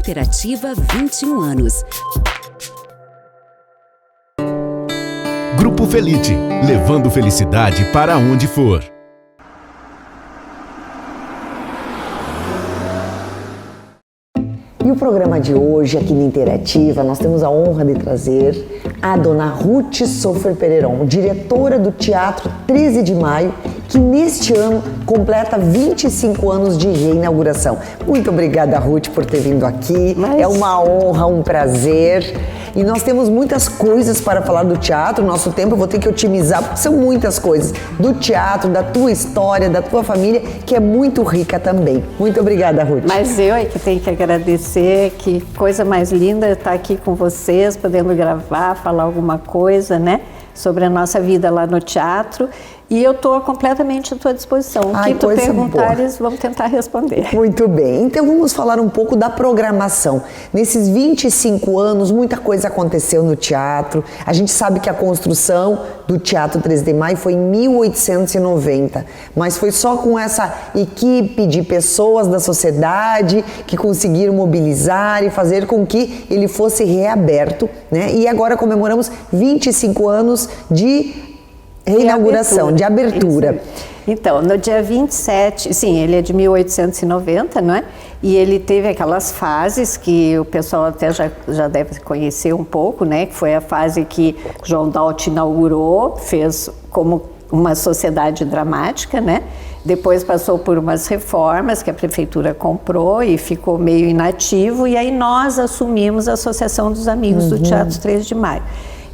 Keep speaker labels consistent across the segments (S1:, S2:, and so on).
S1: Interativa 21 anos.
S2: Grupo Felite, levando felicidade para onde for.
S3: E o programa de hoje, aqui na Interativa, nós temos a honra de trazer a dona Ruth Sofer Pereron, diretora do Teatro 13 de Maio, que neste ano completa 25 anos de reinauguração. Muito obrigada, Ruth, por ter vindo aqui. É uma honra, um prazer. E nós temos muitas coisas para falar do teatro. Nosso tempo eu vou ter que otimizar, porque são muitas coisas do teatro, da tua história, da tua família, que é muito rica também. Muito obrigada, Ruth.
S4: Mas eu é que tenho que agradecer, que coisa mais linda estar aqui com vocês, podendo gravar, falar alguma coisa, né, sobre a nossa vida lá no teatro. E eu estou completamente à tua disposição. O que tu perguntares, vamos tentar responder.
S3: Muito bem. Então vamos falar um pouco da programação. Nesses 25 anos, muita coisa aconteceu no teatro. A gente sabe que a construção do Teatro 13 de Maio foi em 1890, mas foi só com essa equipe de pessoas da sociedade que conseguiram mobilizar e fazer com que ele fosse reaberto, né? E agora comemoramos 25 anos de reinauguração, de abertura.
S4: Então, no dia 27, sim, ele é de 1890, não é? E ele teve aquelas fases que o pessoal até já deve conhecer um pouco, né? Que foi a fase que João Dalt inaugurou, fez como uma sociedade dramática, né? Depois passou por umas reformas que a prefeitura comprou e ficou meio inativo, e aí nós assumimos a Associação dos Amigos do Teatro 13 de Maio.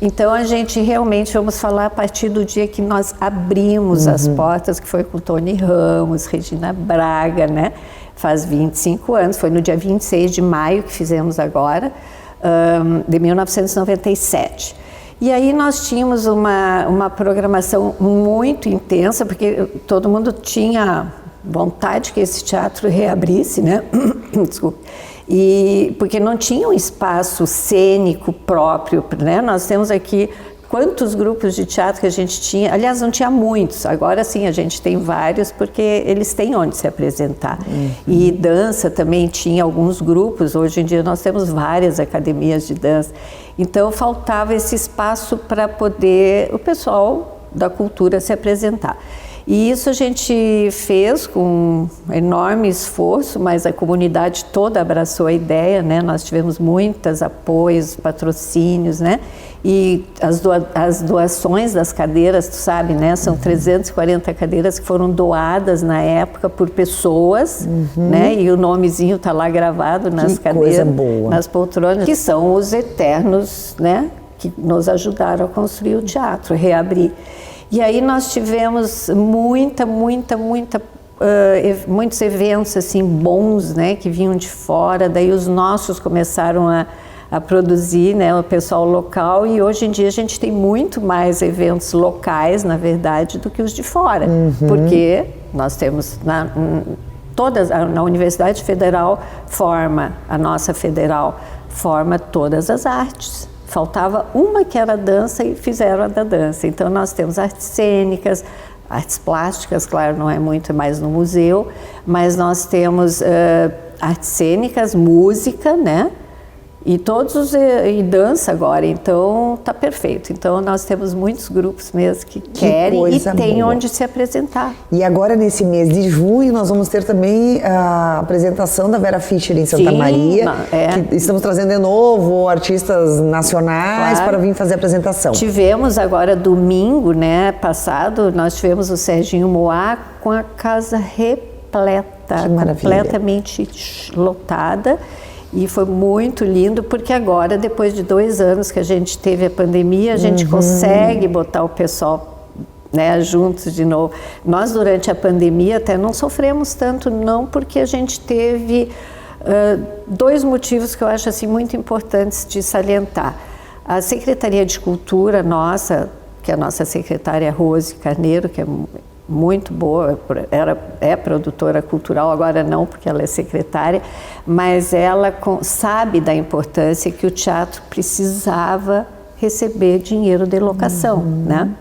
S4: Então, a gente realmente, vamos falar a partir do dia que nós abrimos as portas, que foi com Tony Ramos, Regina Braga, né? Faz 25 anos, foi no dia 26 de maio que fizemos agora, de 1997. E aí nós tínhamos uma programação muito intensa, porque todo mundo tinha vontade que esse teatro reabrisse, né? Desculpa. E porque não tinha um espaço cênico próprio, né? Nós temos aqui quantos grupos de teatro que a gente tinha, aliás, não tinha muitos, agora sim a gente tem vários, porque eles têm onde se apresentar. E dança também tinha alguns grupos, hoje em dia nós temos várias academias de dança, então faltava esse espaço para poder o pessoal da cultura se apresentar. E isso a gente fez com enorme esforço, mas a comunidade toda abraçou a ideia, né? Nós tivemos muitos apoios, patrocínios, né? E as doações das cadeiras, tu sabe, né? São 340 cadeiras que foram doadas na época por pessoas, né? E o nomezinho está lá gravado nas cadeiras, nas poltronas, que são os eternos, né? Que nos ajudaram a construir o teatro, reabrir. E aí nós tivemos muitos eventos assim bons, né, que vinham de fora, daí os nossos começaram a produzir, né, o pessoal local, e hoje em dia a gente tem muito mais eventos locais, na verdade, do que os de fora, porque nós temos na Universidade Federal a nossa federal forma todas as artes. Faltava uma que era dança e fizeram a da dança. Então nós temos artes cênicas, artes plásticas, claro, não é muito mais no museu, mas nós temos artes cênicas, música, né? E e dança agora, então tá perfeito. Então nós temos muitos grupos mesmo que querem e tem onde se apresentar.
S3: E agora nesse mês de junho nós vamos ter também a apresentação da Vera Fischer em Santa Maria. Que estamos trazendo de novo artistas nacionais para vir fazer a apresentação.
S4: Tivemos agora domingo, né, passado, nós tivemos o Serginho Moá com a casa repleta, completamente lotada. E foi muito lindo, porque agora, depois de 2 anos que a gente teve a pandemia, a gente consegue botar o pessoal, né, juntos de novo. Nós, durante a pandemia, até não sofremos tanto, não, porque a gente teve 2 motivos que eu acho assim, muito importantes de salientar. A Secretaria de Cultura nossa, que é a nossa secretária Rose Carneiro, que é muito boa, é produtora cultural, agora não, porque ela é secretária, mas ela sabe da importância que o teatro precisava receber dinheiro de locação, né?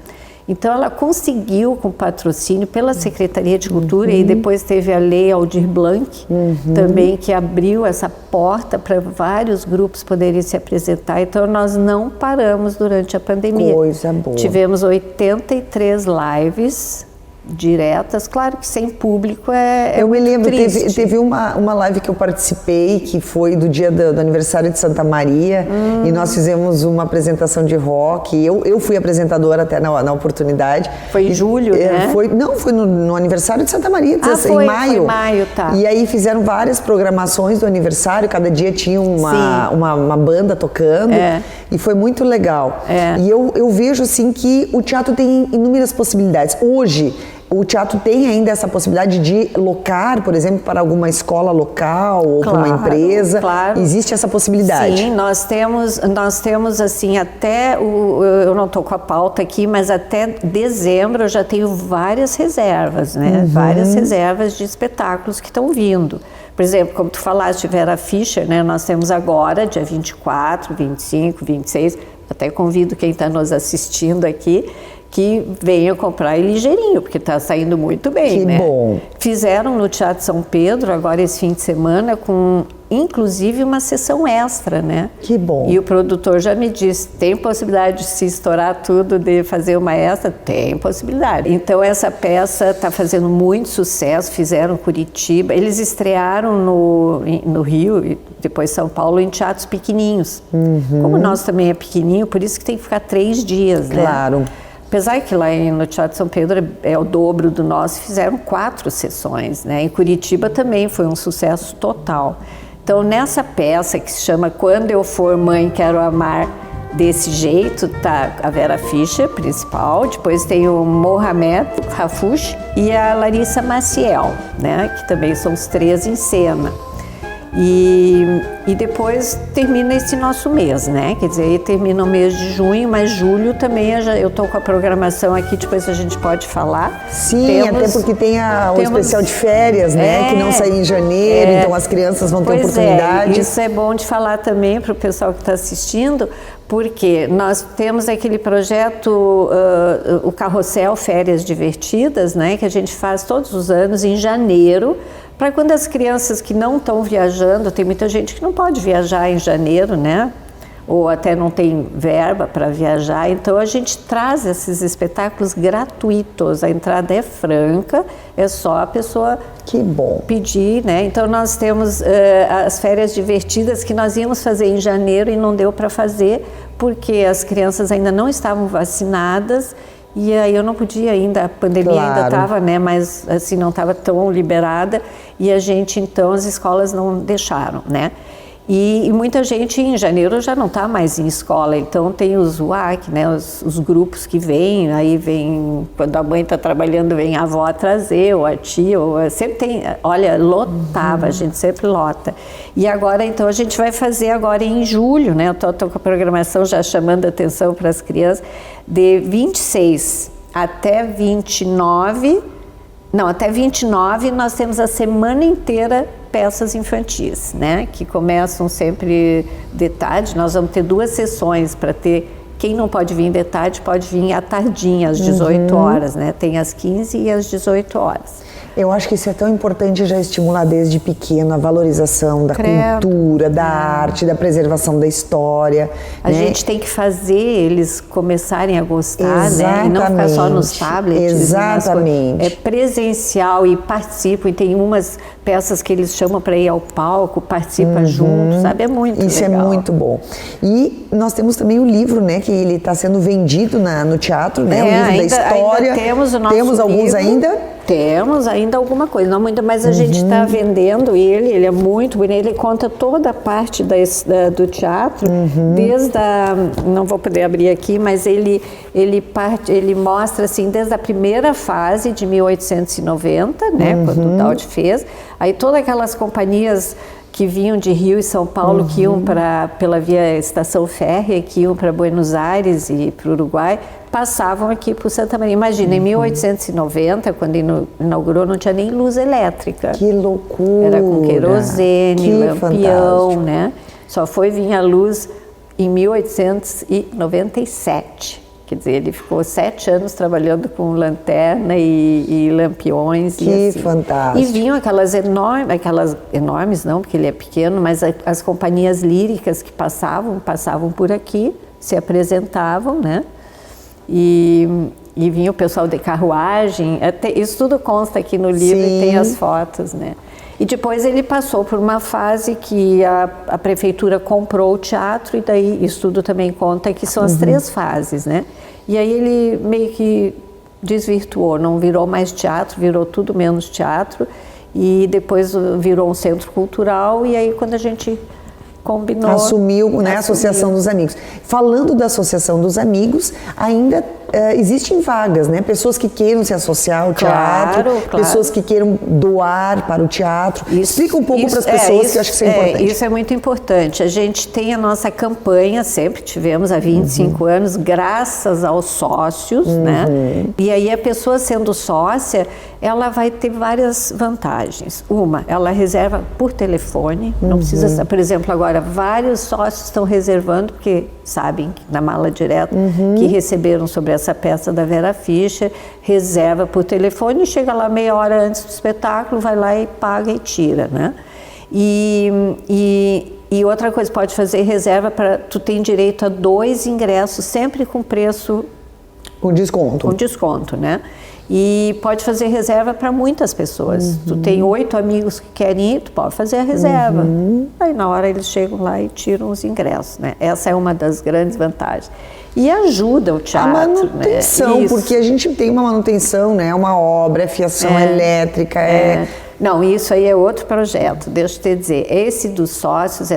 S4: Então ela conseguiu, com patrocínio pela Secretaria de Cultura, e depois teve a Lei Aldir Blanc, também, que abriu essa porta para vários grupos poderem se apresentar. Então nós não paramos durante a pandemia.
S3: Coisa boa.
S4: Tivemos 83 lives diretas, claro que sem público
S3: eu me lembro,
S4: triste.
S3: teve uma live que eu participei, que foi do dia do aniversário de Santa Maria, e nós fizemos uma apresentação de rock. Eu fui apresentadora até na oportunidade.
S4: Foi em julho, né?
S3: Foi no aniversário de Santa Maria,
S4: foi,
S3: em maio.
S4: Foi em maio, tá.
S3: E aí fizeram várias programações do aniversário, cada dia tinha uma banda tocando, e foi muito legal. E eu vejo assim que o teatro tem inúmeras possibilidades. Hoje, o teatro tem ainda essa possibilidade de locar, por exemplo, para alguma escola local ou para uma empresa.
S4: Claro.
S3: Existe essa possibilidade?
S4: Sim, nós temos assim, até eu não estou com a pauta aqui, mas até dezembro eu já tenho várias reservas, né? Várias reservas de espetáculos que estão vindo. Por exemplo, como tu falaste, Vera Fischer, né? Nós temos agora, dia 24, 25, 26, até convido quem está nos assistindo aqui, que venha comprar ele ligeirinho, porque está saindo muito bem,
S3: que
S4: né?
S3: Bom.
S4: Fizeram no Teatro São Pedro, agora esse fim de semana, com inclusive uma sessão extra, né?
S3: Que bom.
S4: E o produtor já me disse, tem possibilidade de se estourar tudo, de fazer uma extra? Tem possibilidade. Então essa peça está fazendo muito sucesso, fizeram Curitiba, eles estrearam no Rio e depois São Paulo em teatros pequenininhos. Como o nosso também é pequenininho, por isso que tem que ficar 3 dias, né?
S3: Claro.
S4: Apesar que lá no Teatro São Pedro é o dobro do nosso, fizeram 4 sessões, né? Em Curitiba também foi um sucesso total. Então, nessa peça que se chama Quando Eu For Mãe, Quero Amar Desse Jeito, tá a Vera Fischer, principal, depois tem o Mohamed Rafouch e a Larissa Maciel, né? Que também são os 3 em cena. E depois termina esse nosso mês, né? Quer dizer, aí termina o mês de junho, mas julho também eu estou com a programação aqui, depois a gente pode falar.
S3: Sim, até porque tem o especial de férias, né? Que não sai em janeiro, então as crianças vão ter oportunidade.
S4: Isso é bom de falar também para o pessoal que está assistindo, porque nós temos aquele projeto, o Carrossel Férias Divertidas, né? Que a gente faz todos os anos em janeiro, para quando as crianças que não estão viajando, tem muita gente que não pode viajar em janeiro, né? Ou até não tem verba para viajar, então a gente traz esses espetáculos gratuitos, a entrada é franca, é só a pessoa pedir, né? Então nós temos as férias divertidas que nós íamos fazer em janeiro e não deu para fazer, porque as crianças ainda não estavam vacinadas. E aí eu não podia ainda, a pandemia ainda estava, né, mas assim, não estava tão liberada, e a gente, então, as escolas não deixaram, né. E muita gente em janeiro já não está mais em escola, então tem os UAC, né, os grupos que vêm, aí vem, quando a mãe está trabalhando, vem a avó trazer, ou a tia, sempre tem, olha, lotava, a gente sempre lota. E agora, então, a gente vai fazer agora em julho, né, eu estou com a programação já chamando a atenção para as crianças, de 26 até 29, até 29 nós temos a semana inteira peças infantis, né? Que começam sempre de tarde. Nós vamos ter 2 sessões para ter. Quem não pode vir de tarde pode vir à tardinha, às 18 horas, né? Tem às 15 e às 18 horas.
S3: Eu acho que isso é tão importante já estimular desde pequeno a valorização da cultura, da arte, da preservação da história.
S4: A gente tem que fazer eles começarem a gostar, né? E não ficar só nos tablets.
S3: Exatamente.
S4: É presencial e participam. E tem umas peças que eles chamam para ir ao palco, participa junto, sabe? É muito legal.
S3: Isso é muito bom. E nós temos também o livro, né? Que ele está sendo vendido no teatro, né? O livro da história.
S4: Ainda temos o nosso
S3: Temos alguns
S4: livro.
S3: Ainda?
S4: Temos ainda alguma coisa, não muito, mas a gente está vendendo ele é muito bonito, ele conta toda a parte do teatro, desde não vou poder abrir aqui, mas ele mostra assim, desde a primeira fase de 1890, né, quando o Daud fez, aí todas aquelas companhias que vinham de Rio e São Paulo, que iam pela via Estação Férrea, que iam para Buenos Aires e para o Uruguai, passavam aqui por Santa Maria. Imagina, em 1890, quando inaugurou, não tinha nem luz elétrica.
S3: Que loucura!
S4: Era com querosene, lampião, né? Só foi vir a luz em 1897. Quer dizer, ele ficou 7 anos trabalhando com lanterna e lampiões.
S3: Que
S4: assim.
S3: fantástico.
S4: E vinham aquelas enormes não, porque ele é pequeno, mas as companhias líricas que passavam por aqui, se apresentavam, né? E vinha o pessoal de carruagem, isso tudo consta aqui no livro.
S3: Sim.
S4: E tem as fotos, né? E depois ele passou por uma fase que a prefeitura comprou o teatro, e daí isso tudo também conta que são as 3 fases, né? E aí ele meio que desvirtuou, não virou mais teatro, virou tudo menos teatro, e depois virou um centro cultural, e aí quando a gente combinou...
S3: Assumiu, né, a Associação dos Amigos. Falando da Associação dos Amigos, ainda existem vagas, né? Pessoas que queiram se associar ao teatro,
S4: claro.
S3: pessoas que queiram doar para o teatro. Explica um pouco para as pessoas, que eu acho que isso é importante.
S4: Isso é muito importante. A gente tem a nossa campanha, sempre tivemos há 25 anos, graças aos sócios, né? E aí a pessoa sendo sócia, ela vai ter várias vantagens. Uma, ela reserva por telefone, não precisa, por exemplo, agora vários sócios estão reservando, porque sabem que na mala direta que receberam sobre essa peça da Vera Fischer, reserva por telefone, chega lá meia hora antes do espetáculo, vai lá e paga e tira, né? E outra coisa, pode fazer reserva para... Tu tem direito a 2 ingressos, sempre com preço...
S3: Com desconto.
S4: Com desconto, né? E pode fazer reserva para muitas pessoas. Tu tem 8 amigos que querem ir, tu pode fazer a reserva. Aí na hora eles chegam lá e tiram os ingressos, né? Essa é uma das grandes vantagens. E ajuda o teatro,
S3: a manutenção,
S4: né?
S3: porque a gente tem uma manutenção, né? Uma obra, é fiação elétrica,
S4: Não, isso aí é outro projeto, deixa eu te dizer. Esse dos sócios,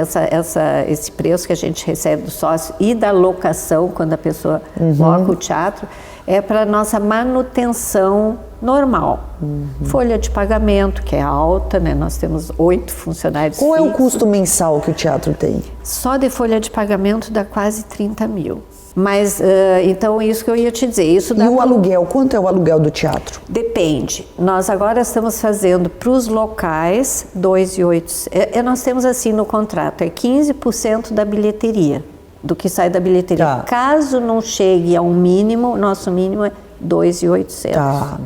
S4: esse preço que a gente recebe do sócio e da locação, quando a pessoa loca o teatro, é para nossa manutenção normal. Folha de pagamento, que é alta, né? Nós temos 8 funcionários
S3: Qual é o
S4: fixos.
S3: custo mensal que o teatro tem?
S4: Só de folha de pagamento dá quase 30 mil. Mas, então, isso que eu ia te dizer. Isso dá
S3: E o aluguel? Quanto é o aluguel do teatro?
S4: Depende. Nós agora estamos fazendo para os locais 2.800. Nós temos assim no contrato, é 15% da bilheteria, do que sai da bilheteria.
S3: Tá.
S4: Caso não chegue ao mínimo, nosso mínimo é 2.800.
S3: Tá.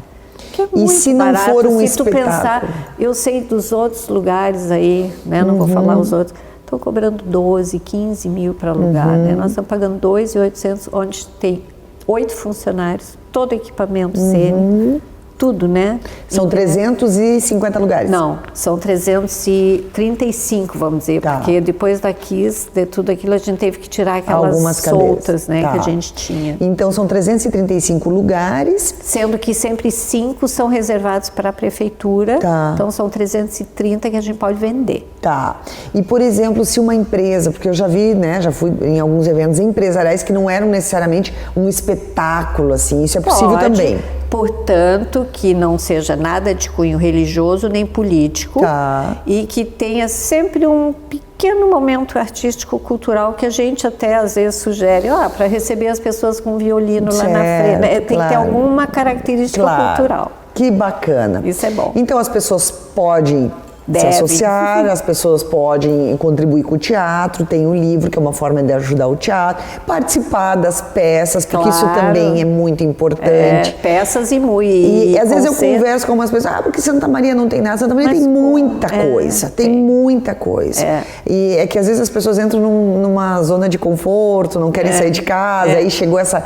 S4: Que é
S3: E
S4: muito
S3: se não
S4: barato.
S3: for um
S4: Se tu
S3: espetáculo?
S4: pensar, eu sei dos outros lugares aí, né? Não vou falar os outros. Estão cobrando 12, 15 mil para alugar, né? Nós estamos pagando 2.800, onde tem 8 funcionários, todo equipamento cênico, tudo, né?
S3: São 350 lugares?
S4: Não, são 335, vamos dizer,
S3: Tá.
S4: porque depois da Kiss, de tudo aquilo, a gente teve que tirar aquelas
S3: Algumas cadeiras.
S4: soltas, né,
S3: Tá.
S4: que a gente tinha.
S3: Então são 335 lugares.
S4: Sendo que sempre 5 são reservados para a prefeitura,
S3: Tá.
S4: então são 330 que a gente pode vender.
S3: Tá. E, por exemplo, se uma empresa, porque eu já vi, né, já fui em alguns eventos empresariais que não eram necessariamente um espetáculo, assim, isso é possível
S4: Pode,
S3: também.
S4: Portanto, que não seja nada de cunho religioso nem político,
S3: Tá.
S4: e que tenha sempre um pequeno momento artístico cultural que a gente até às vezes sugere, para receber as pessoas com violino lá na frente, né? Tem que ter alguma característica cultural.
S3: Que bacana.
S4: Isso é bom.
S3: Então as pessoas podem se associar, as pessoas podem contribuir com o teatro, tem o livro, que é uma forma de ajudar o teatro, participar das peças, porque isso
S4: Claro.
S3: também é muito importante.
S4: Peças e
S3: E às vezes eu
S4: concertos.
S3: converso com umas pessoas, porque Santa Maria não tem nada. Santa Maria tem muita coisa, tem muita coisa. E é que às vezes as pessoas entram numa zona de conforto, não querem sair de casa, aí chegou essa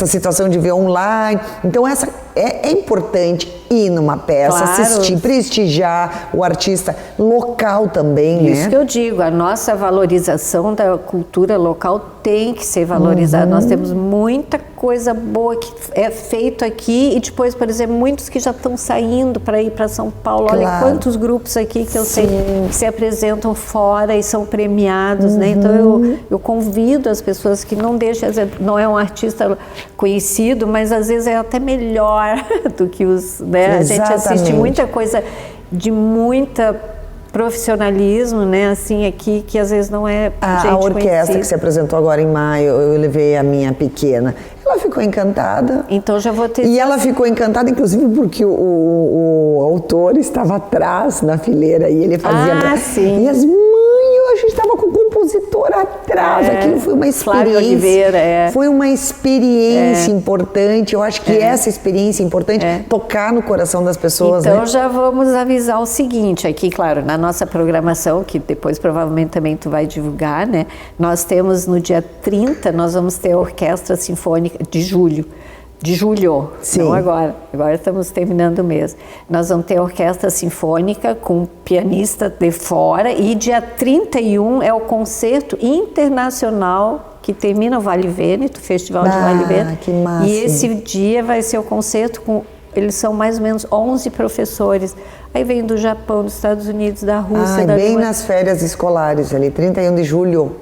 S3: situação de ver online. Então é importante ir numa peça,
S4: Claro.
S3: assistir, prestigiar o artista local também,
S4: Isso
S3: né?
S4: que eu digo, a nossa valorização da cultura local tem que ser valorizada. Nós temos muita coisa boa que é feito aqui e depois, por exemplo, muitos que já estão saindo para ir para São Paulo. Olha
S3: Claro.
S4: quantos grupos aqui que eu sei que se apresentam fora e são premiados, né? Então eu convido as pessoas que não deixem, às vezes, não é um artista conhecido, mas às vezes é até melhor do que os, né? A gente assiste
S3: Exatamente.
S4: muita coisa de muita profissionalismo, né, assim, aqui, que às vezes não é gente
S3: A orquestra
S4: conhecida.
S3: que se apresentou agora em maio, eu levei a minha pequena. Ela ficou encantada.
S4: Então já vou ter...
S3: E ela ficou encantada, inclusive, porque o autor estava atrás na fileira e ele fazia...
S4: sim.
S3: E as mães, a gente estava com o compositor compositor atrás. Aquilo foi uma
S4: Flávio
S3: experiência.
S4: Oliveira,
S3: Foi uma experiência importante. Eu acho que essa experiência é importante, tocar no coração das pessoas.
S4: Então
S3: né?
S4: já vamos avisar o seguinte, aqui, claro, na nossa programação, que depois provavelmente também tu vai divulgar, né? Nós temos no dia 30, nós vamos ter a Orquestra Sinfônica de julho.
S3: Sim.
S4: Não agora estamos terminando o mês. Nós vamos ter a Orquestra Sinfônica com pianista de fora e dia 31 é o concerto internacional que termina o Vale Vêneto, o Festival de Vale Vêneto.
S3: Que massa.
S4: E esse dia vai ser o concerto com, eles são mais ou menos 11 professores. Aí vem do Japão, dos Estados Unidos, da Rússia. Da
S3: bem
S4: Alemanha.
S3: nas férias escolares ali, 31 de julho.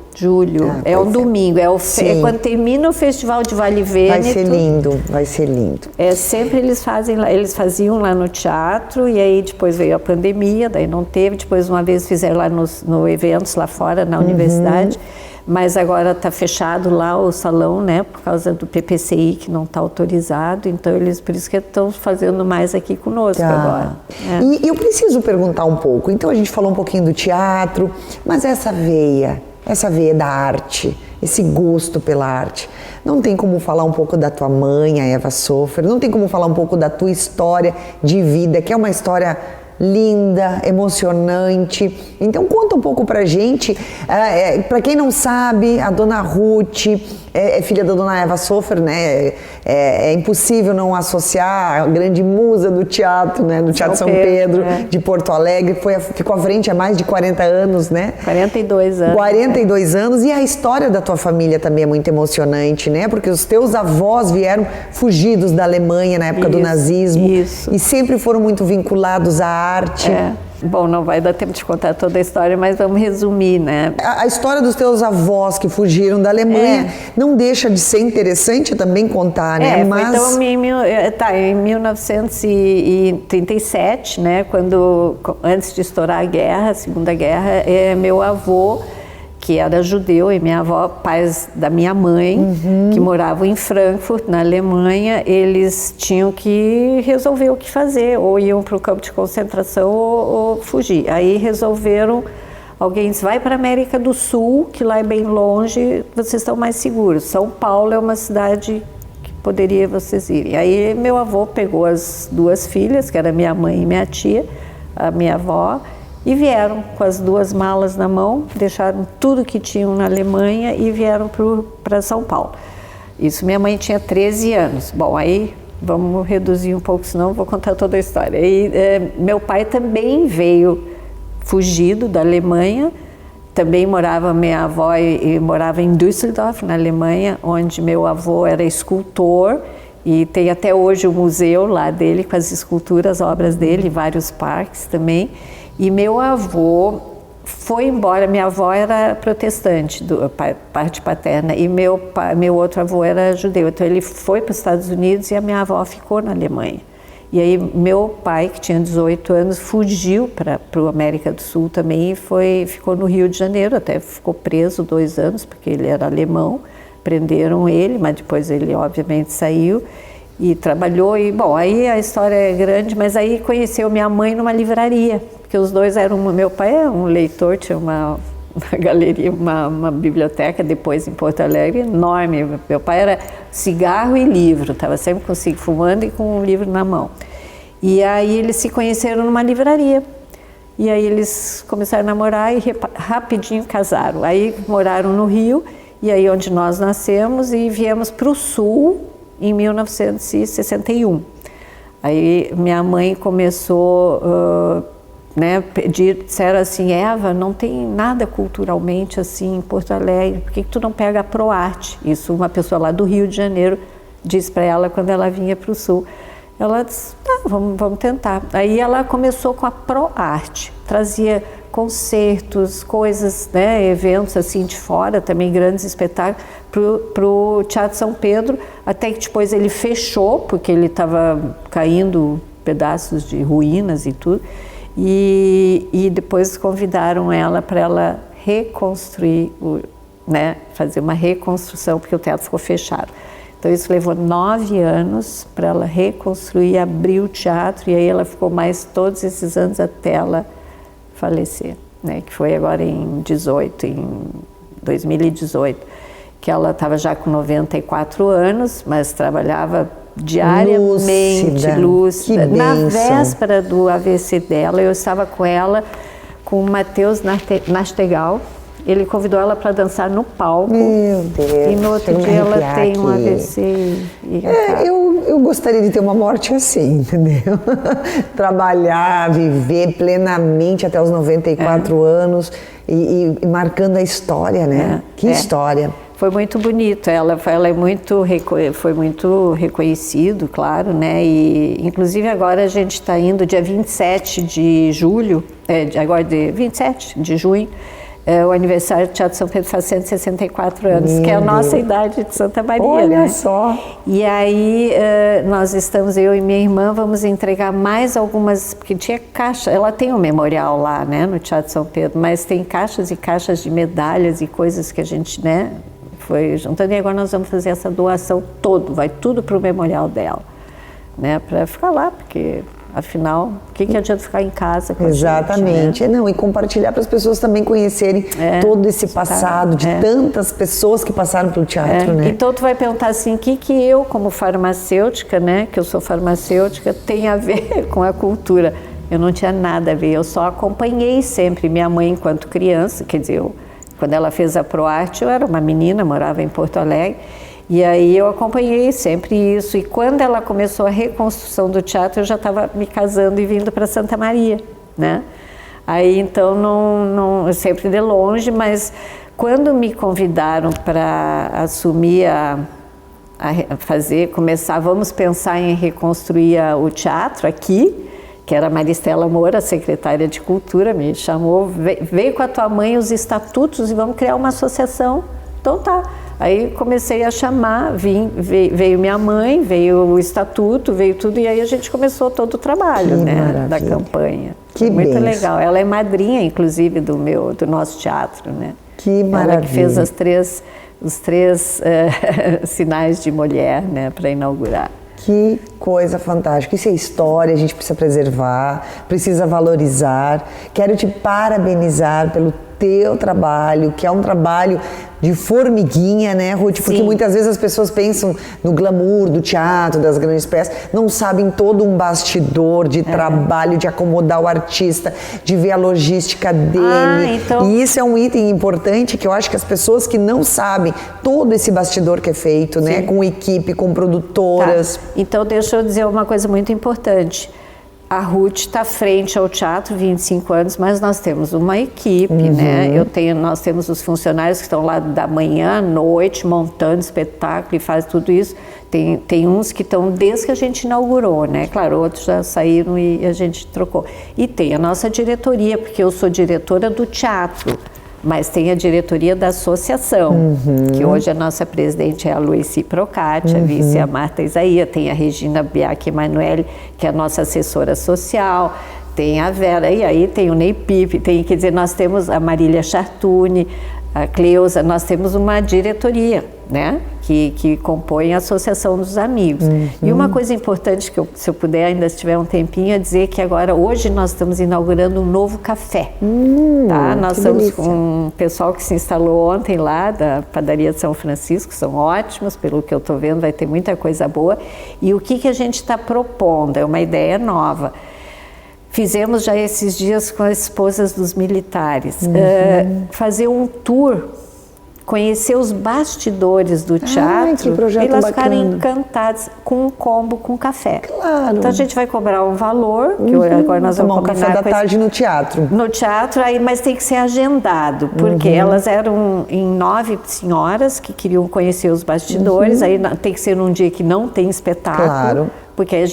S4: É um domingo, é quando termina o Festival de Vale Vêneto.
S3: Vai ser lindo.
S4: Sempre eles faziam lá no teatro, e aí depois veio a pandemia, daí não teve, depois uma vez fizeram lá no eventos lá fora, na universidade, mas agora está fechado lá o salão, né, por causa do PPCI, que não está autorizado, então por isso que estão fazendo mais aqui conosco agora.
S3: E eu preciso perguntar um pouco, então a gente falou um pouquinho do teatro, mas essa veia da arte, esse gosto pela arte. Não tem como falar um pouco da tua mãe, a Eva Sofer, não tem como falar um pouco da tua história de vida, que é uma história linda, emocionante. Então conta um pouco pra gente. Pra quem não sabe, a dona Ruth é filha da dona Eva Sofer, né? É impossível não associar a grande musa do teatro, né? Do Teatro São Pedro, de Porto Alegre. Ficou à frente há mais de 40 anos, né?
S4: 42 anos.
S3: 42 anos. E a história da tua família também é muito emocionante, né? Porque os teus avós vieram fugidos da Alemanha na época do nazismo.
S4: Isso.
S3: E sempre foram muito vinculados à arte.
S4: Bom, não vai dar tempo de contar toda a história, mas vamos resumir, né?
S3: A história dos teus avós que fugiram da Alemanha não deixa de ser interessante também contar, né?
S4: Mas... Então, em 1937, né, antes de estourar a guerra, a Segunda Guerra, meu avô, que era judeu, e minha avó, pais da minha mãe, que moravam em Frankfurt, na Alemanha, eles tinham que resolver o que fazer, ou iam para o campo de concentração ou fugir. Aí resolveram, alguém disse, vai para a América do Sul, que lá é bem longe, vocês estão mais seguros. São Paulo é uma cidade que poderia vocês irem. Aí meu avô pegou as duas filhas, que era minha mãe e minha tia, a minha avó, e vieram com as duas malas na mão, deixaram tudo que tinham na Alemanha e vieram para São Paulo. Isso, minha mãe tinha 13 anos. Bom, aí vamos reduzir um pouco, senão eu vou contar toda a história. E, meu pai também veio fugido da Alemanha, também minha avó morava em Düsseldorf, na Alemanha, onde meu avô era escultor, e tem até hoje o museu lá dele com as esculturas, obras dele, vários parques também. E meu avô foi embora, minha avó era protestante, parte paterna, e meu outro avô era judeu. Então ele foi para os Estados Unidos e a minha avó ficou na Alemanha. E aí meu pai, que tinha 18 anos, fugiu para a América do Sul também e ficou no Rio de Janeiro, até ficou preso 2 anos, porque ele era alemão, prenderam ele, mas depois ele obviamente saiu. E trabalhou, e bom, aí a história é grande, mas aí conheceu minha mãe numa livraria, porque os dois meu pai é um leitor, tinha uma galeria, uma biblioteca depois em Porto Alegre enorme. Meu pai era cigarro e livro, estava sempre consigo fumando e com um livro na mão. E aí eles se conheceram numa livraria, e aí eles começaram a namorar e rapidinho casaram. Aí moraram no Rio, e aí onde nós nascemos, e viemos para o Sul, em 1961. Aí minha mãe começou, disseram assim, Eva, não tem nada culturalmente assim em Porto Alegre, por que tu não pega a ProArte? Isso uma pessoa lá do Rio de Janeiro disse para ela quando ela vinha para o Sul. Ela disse, tá, vamos tentar. Aí ela começou com a ProArte, trazia concertos, coisas, né, eventos assim de fora, também grandes espetáculos, para o Teatro São Pedro, até que depois ele fechou, porque ele estava caindo pedaços de ruínas e tudo, e depois convidaram ela para ela reconstruir, fazer uma reconstrução, porque o teatro ficou fechado. Então isso levou 9 anos para ela reconstruir, abrir o teatro, e aí ela ficou mais todos esses anos até ela falecer, né? Que foi agora em 2018, que ela estava já com 94 anos, mas trabalhava diariamente, lúcida. Na véspera do AVC dela, eu estava com ela, com o Matheus Nastegal. Ele convidou ela para dançar no palco.
S3: Meu Deus.
S4: E no outro dia ela tem um AVC.
S3: Eu gostaria de ter uma morte assim, entendeu? Trabalhar, viver plenamente até os 94 anos e marcando a história, né? Que história.
S4: Foi muito bonito. Ela foi muito reconhecido, claro, né? E inclusive agora a gente está indo dia 27 de julho, agora de 27 de junho. O aniversário do Teatro São Pedro faz 164 anos, que é a nossa idade de Santa Maria.
S3: Olha
S4: né?
S3: só!
S4: E aí nós estamos, eu e minha irmã, vamos entregar mais algumas, porque tinha caixa, ela tem um memorial lá, né, no Teatro São Pedro, mas tem caixas e caixas de medalhas e coisas que a gente, né, foi juntando, e agora nós vamos fazer essa doação vai tudo para o memorial dela, né, para ficar lá, porque... Afinal, o que adianta ficar em casa com
S3: Exatamente.
S4: A gente, né?
S3: Não, e compartilhar para as pessoas também conhecerem todo esse passado de tantas pessoas que passaram pelo teatro, né?
S4: Então tu vai perguntar assim, o que eu, como farmacêutica, né, que eu sou farmacêutica, tem a ver com a cultura? Eu não tinha nada a ver, eu só acompanhei sempre minha mãe enquanto criança, quer dizer, quando ela fez a ProArte, eu era uma menina, morava em Porto Alegre, e aí eu acompanhei sempre isso. E quando ela começou a reconstrução do teatro, eu já estava me casando e vindo para Santa Maria, né? Aí então, não, sempre de longe, mas quando me convidaram para assumir vamos pensar em reconstruir o teatro aqui, que era a Maristela Moura, secretária de Cultura, me chamou, veio com a tua mãe os estatutos e vamos criar uma associação. Então tá. Aí comecei a chamar, veio minha mãe, veio o estatuto, veio tudo, e aí a gente começou todo o trabalho, né, da campanha.
S3: Que
S4: muito
S3: benção.
S4: legal. Ela é madrinha, inclusive, do nosso teatro, né?
S3: Que maravilha.
S4: Ela que fez os três sinais de mulher, né, para inaugurar.
S3: Que coisa fantástica. Isso é história, a gente precisa preservar, precisa valorizar. Quero te parabenizar pelo teu trabalho, que é um trabalho de formiguinha, né, Ruth? Porque muitas vezes as pessoas pensam no glamour do teatro, das grandes peças, não sabem todo um bastidor de trabalho, de acomodar o artista, de ver a logística dele.
S4: Então...
S3: E isso é um item importante que eu acho que as pessoas que não sabem todo esse bastidor que é feito, né, com equipe, com produtoras.
S4: Tá. Então, deixa eu dizer uma coisa muito importante. A Ruth está frente ao teatro, 25 anos, mas nós temos uma equipe, né? Nós temos os funcionários que estão lá da manhã à noite, montando espetáculo e fazem tudo isso. Tem uns que estão desde que a gente inaugurou, né? Claro, outros já saíram e a gente trocou. E tem a nossa diretoria, porque eu sou diretora do teatro, mas tem a diretoria da associação, que hoje a nossa presidente é a Luici Procati, a vice é a Marta Isaia, tem a Regina Biac Emanuele, que é a nossa assessora social, tem a Vera, e aí tem o Ney Pipe, quer dizer, nós temos a Marília Chartuni, a Cleusa, nós temos uma diretoria, né, que compõe a Associação dos Amigos. E uma coisa importante, que se eu puder, ainda se tiver um tempinho, é dizer que agora, hoje, nós estamos inaugurando um novo café. Tá? Nós estamos com um pessoal que se instalou ontem lá, da padaria de São Francisco, são ótimos, pelo que eu estou vendo, vai ter muita coisa boa. E o que a gente está propondo? É uma ideia nova. Fizemos já esses dias com as esposas dos militares, fazer um tour, conhecer os bastidores do teatro.
S3: Que projeto
S4: e elas
S3: bacana.
S4: ficarem encantadas com um combo com café.
S3: Claro.
S4: Então a gente vai cobrar um valor, que agora nós vamos
S3: tomar um café da tarde no teatro.
S4: No teatro, aí, mas tem que ser agendado, porque elas eram em 9 senhoras que queriam conhecer os bastidores, aí tem que ser num dia que não tem espetáculo.
S3: Claro.
S4: Porque aí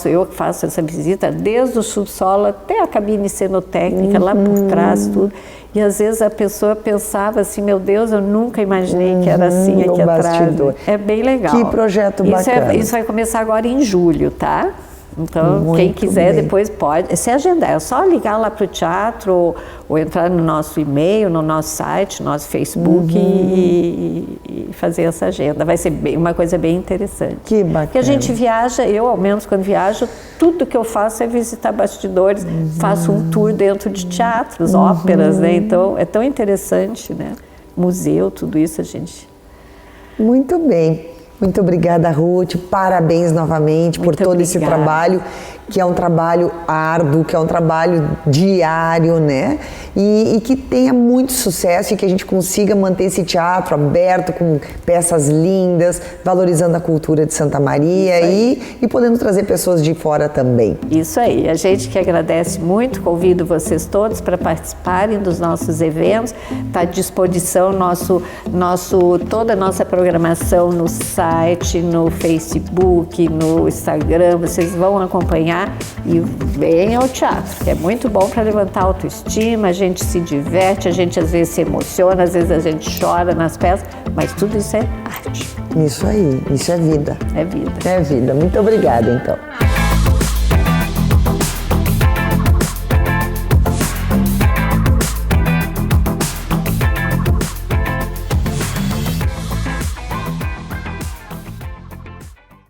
S4: eu que faço essa visita desde o subsolo até a cabine cenotécnica, lá por trás, tudo. E às vezes a pessoa pensava assim, meu Deus, eu nunca imaginei que era assim aqui atrás. É bem legal.
S3: Que projeto bacana.
S4: Isso vai começar agora em julho, tá? Então,
S3: Muito
S4: quem quiser
S3: bem.
S4: depois pode se agendar. É só ligar lá para o teatro ou entrar no nosso e-mail, no nosso site, no nosso Facebook e fazer essa agenda. Vai ser uma coisa bem interessante.
S3: Que bacana.
S4: Porque a gente viaja, eu ao menos quando viajo, tudo que eu faço é visitar bastidores, faço um tour dentro de teatros, óperas, né? Então é tão interessante, né? museu, tudo isso a gente...
S3: Muito bem. Muito obrigada, Ruth. Parabéns novamente por todo esse trabalho, que é um trabalho árduo, que é um trabalho diário, né? E que tenha muito sucesso e que a gente consiga manter esse teatro aberto, com peças lindas, valorizando a cultura de Santa Maria e podendo trazer pessoas de fora também.
S4: Isso aí. A gente que agradece muito, convido vocês todos para participarem dos nossos eventos. Está à disposição toda a nossa programação no site, no Facebook, no Instagram. Vocês vão acompanhar e venham ao teatro, que é muito bom para levantar a autoestima. A gente se diverte, a gente às vezes se emociona, às vezes a gente chora nas peças, mas tudo isso é arte.
S3: Isso aí, isso é vida.
S4: É vida.
S3: É vida. Muito obrigada, então.